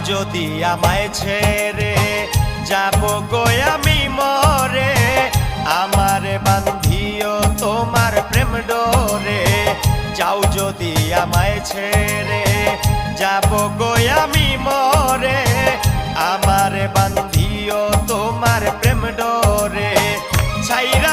যদি আমায় ছেড়ে যাব গো আমি মরে, আমারে বান্ধিও তোমার প্রেম ডোরে। যাও যদি আমায় ছেড়ে যাব গো আমি মরে, আমারে বান্ধিও তোমার প্রেম ডোরে। ছাইরা